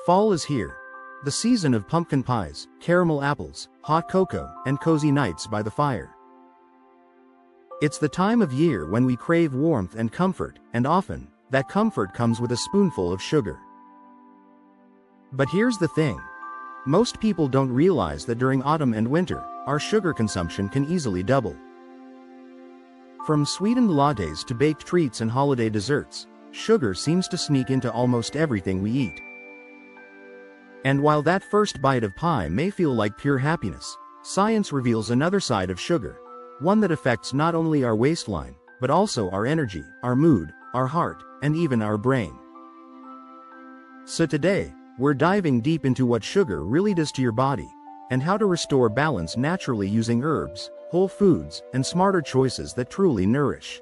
Fall is here. The season of pumpkin pies, caramel apples, hot cocoa, and cozy nights by the fire. It's the time of year when we crave warmth and comfort, and often, that comfort comes with a spoonful of sugar. But here's the thing. Most people don't realize that during autumn and winter, our sugar consumption can easily double. From sweetened lattes to baked treats and holiday desserts, sugar seems to sneak into almost everything we eat. And while that first bite of pie may feel like pure happiness, science reveals another side of sugar, one that affects not only our waistline, but also our energy, our mood, our heart, and even our brain. So today, we're diving deep into what sugar really does to your body, and how to restore balance naturally using herbs, whole foods, and smarter choices that truly nourish.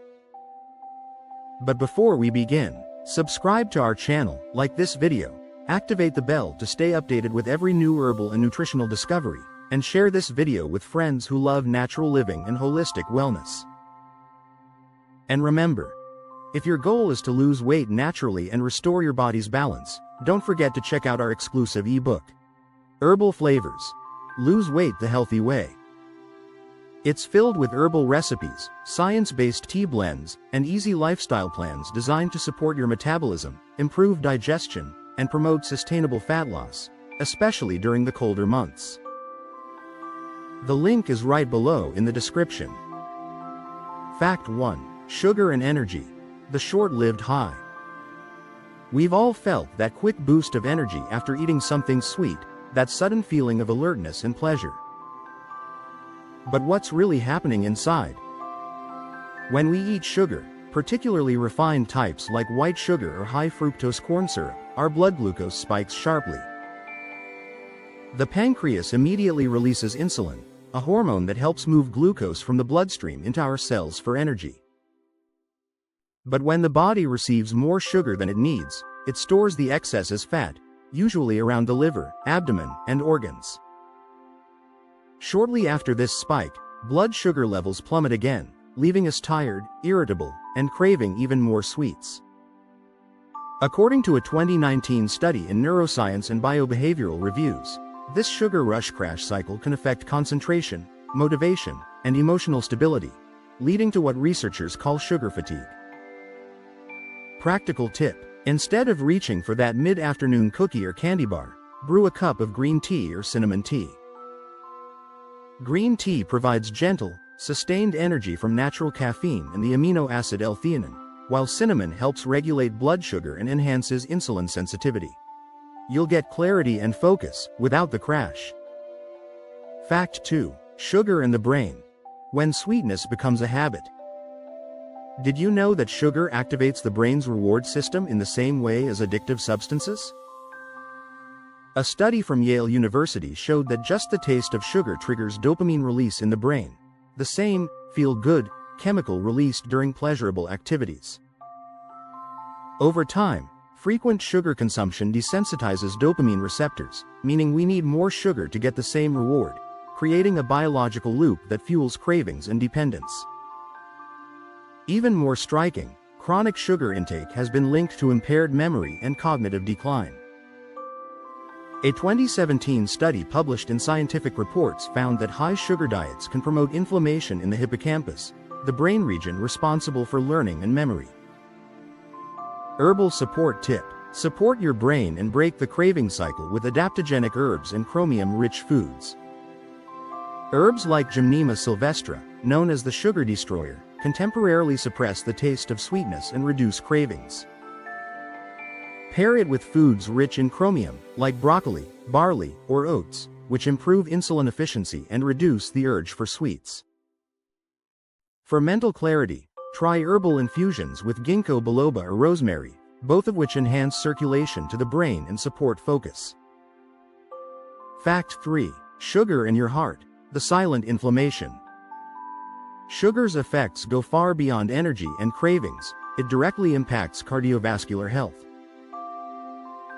But before we begin, subscribe to our channel, like this video, activate the bell to stay updated with every new herbal and nutritional discovery, and share this video with friends who love natural living and holistic wellness. And remember, if your goal is to lose weight naturally and restore your body's balance, don't forget to check out our exclusive ebook, Herbal Flavors: Lose Weight the Healthy Way. It's filled with herbal recipes, science-based tea blends, and easy lifestyle plans designed to support your metabolism, improve digestion, and promote sustainable fat loss, especially during the colder months. The link is right below in the description. Fact 1. Sugar and energy: the short-lived high. We've all felt that quick boost of energy after eating something sweet, that sudden feeling of alertness and pleasure. But what's really happening inside? When we eat sugar, particularly refined types like white sugar or high fructose corn syrup, our blood glucose spikes sharply. The pancreas immediately releases insulin, a hormone that helps move glucose from the bloodstream into our cells for energy. But when the body receives more sugar than it needs, it stores the excess as fat, usually around the liver, abdomen, and organs. Shortly after this spike, blood sugar levels plummet again, leaving us tired, irritable, and craving even more sweets. According to a 2019 study in Neuroscience and Biobehavioral Reviews, this sugar rush crash cycle can affect concentration, motivation, and emotional stability, leading to what researchers call sugar fatigue. Practical tip: instead of reaching for that mid-afternoon cookie or candy bar, brew a cup of green tea or cinnamon tea. Green tea provides gentle, sustained energy from natural caffeine and the amino acid L-theanine, while cinnamon helps regulate blood sugar and enhances insulin sensitivity. You'll get clarity and focus, without the crash. Fact 2. Sugar and the brain: when sweetness becomes a habit. Did you know that sugar activates the brain's reward system in the same way as addictive substances? A study from Yale University showed that just the taste of sugar triggers dopamine release in the brain, the same feel-good chemical released during pleasurable activities. Over time, frequent sugar consumption desensitizes dopamine receptors, meaning we need more sugar to get the same reward, creating a biological loop that fuels cravings and dependence. Even more striking, chronic sugar intake has been linked to impaired memory and cognitive decline. A 2017 study published in Scientific Reports found that high sugar diets can promote inflammation in the hippocampus, the brain region responsible for learning and memory. Herbal support tip: support your brain and break the craving cycle with adaptogenic herbs and chromium-rich foods. Herbs like Gymnema sylvestre, known as the sugar destroyer, can temporarily suppress the taste of sweetness and reduce cravings. Pair it with foods rich in chromium, like broccoli, barley, or oats, which improve insulin efficiency and reduce the urge for sweets. For mental clarity, try herbal infusions with ginkgo biloba or rosemary, both of which enhance circulation to the brain and support focus. Fact 3. Sugar in your heart: the silent inflammation. Sugar's effects go far beyond energy and cravings. It directly impacts cardiovascular health.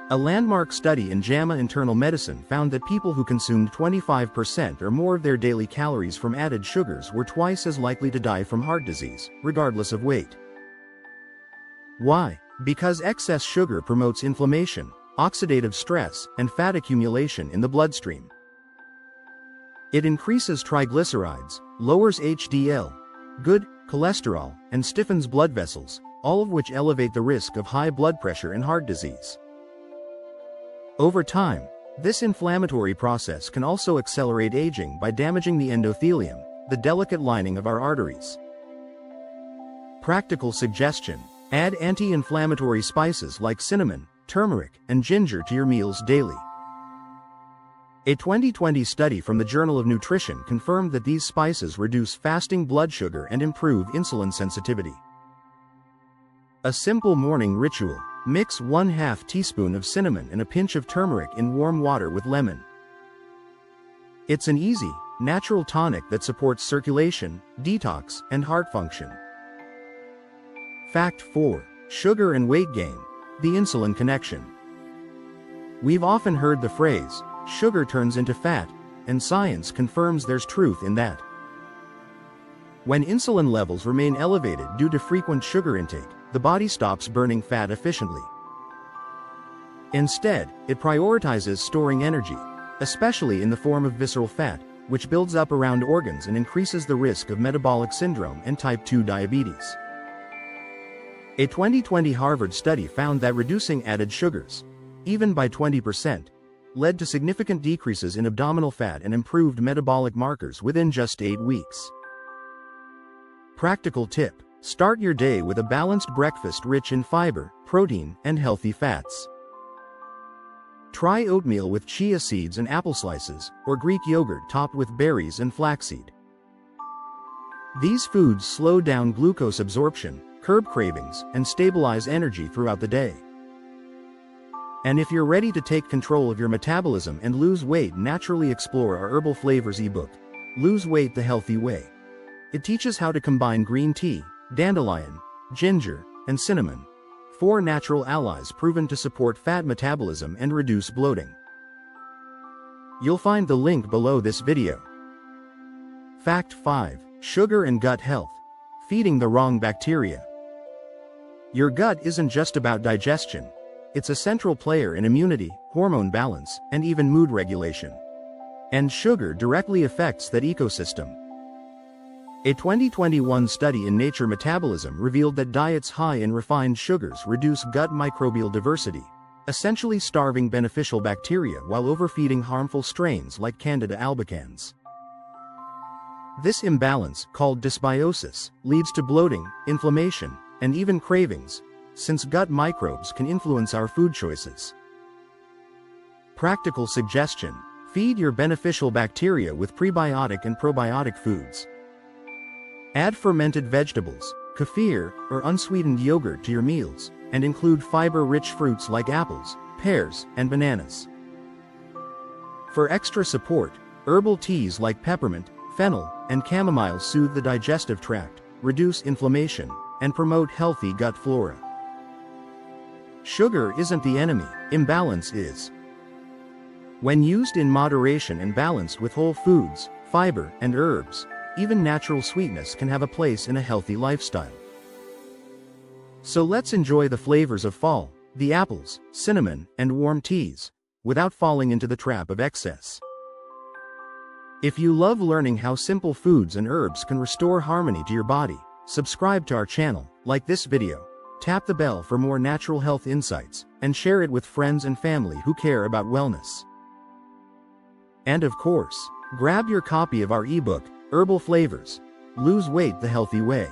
A landmark study in JAMA Internal Medicine found that people who consumed 25% or more of their daily calories from added sugars were twice as likely to die from heart disease, regardless of weight. Why? Because excess sugar promotes inflammation, oxidative stress, and fat accumulation in the bloodstream. It increases triglycerides, lowers HDL, good cholesterol, and stiffens blood vessels, all of which elevate the risk of high blood pressure and heart disease. Over time, this inflammatory process can also accelerate aging by damaging the endothelium, the delicate lining of our arteries. Practical suggestion: add anti-inflammatory spices like cinnamon, turmeric, and ginger to your meals daily. A 2020 study from the Journal of Nutrition confirmed that these spices reduce fasting blood sugar and improve insulin sensitivity. A simple morning ritual: mix 1/2 teaspoon of cinnamon and a pinch of turmeric in warm water with lemon. It's an easy, natural tonic that supports circulation, detox, and heart function. Fact 4. Sugar and weight gain: the insulin connection. We've often heard the phrase, sugar turns into fat, and science confirms there's truth in that. When insulin levels remain elevated due to frequent sugar intake, the body stops burning fat efficiently. Instead, it prioritizes storing energy, especially in the form of visceral fat, which builds up around organs and increases the risk of metabolic syndrome and type 2 diabetes. A 2020 Harvard study found that reducing added sugars, even by 20%, led to significant decreases in abdominal fat and improved metabolic markers within just 8 weeks. Practical tip: start your day with a balanced breakfast rich in fiber, protein, and healthy fats. Try oatmeal with chia seeds and apple slices, or Greek yogurt topped with berries and flaxseed. These foods slow down glucose absorption, curb cravings, and stabilize energy throughout the day. And if you're ready to take control of your metabolism and lose weight, naturally explore our Herbal Flavors ebook, Lose Weight the Healthy Way. It teaches how to combine green tea, dandelion, ginger, and cinnamon, 4 natural allies proven to support fat metabolism and reduce bloating. You'll find the link below this video. Fact 5. Sugar and gut health: feeding the wrong bacteria. Your gut isn't just about digestion. It's a central player in immunity, hormone balance, and even mood regulation. And sugar directly affects that ecosystem. A 2021 study in Nature Metabolism revealed that diets high in refined sugars reduce gut microbial diversity, essentially starving beneficial bacteria while overfeeding harmful strains like Candida albicans. This imbalance, called dysbiosis, leads to bloating, inflammation, and even cravings, since gut microbes can influence our food choices. Practical suggestion: feed your beneficial bacteria with prebiotic and probiotic foods. Add fermented vegetables, kefir, or unsweetened yogurt to your meals, and include fiber-rich fruits like apples, pears, and bananas. For extra support, herbal teas like peppermint, fennel, and chamomile soothe the digestive tract, reduce inflammation, and promote healthy gut flora. Sugar isn't the enemy, imbalance is. When used in moderation and balanced with whole foods, fiber, and herbs, even natural sweetness can have a place in a healthy lifestyle. So let's enjoy the flavors of fall, the apples, cinnamon, and warm teas, without falling into the trap of excess. If you love learning how simple foods and herbs can restore harmony to your body, subscribe to our channel, like this video, tap the bell for more natural health insights, and share it with friends and family who care about wellness. And of course, grab your copy of our ebook, Herbal Flavors: Lose Weight the Healthy Way.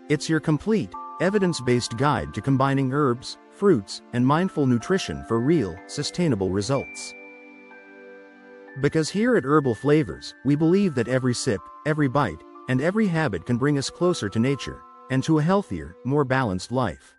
It's your complete, evidence-based guide to combining herbs, fruits, and mindful nutrition for real, sustainable results. Because here at Herbal Flavors, we believe that every sip, every bite, and every habit can bring us closer to nature, and to a healthier, more balanced life.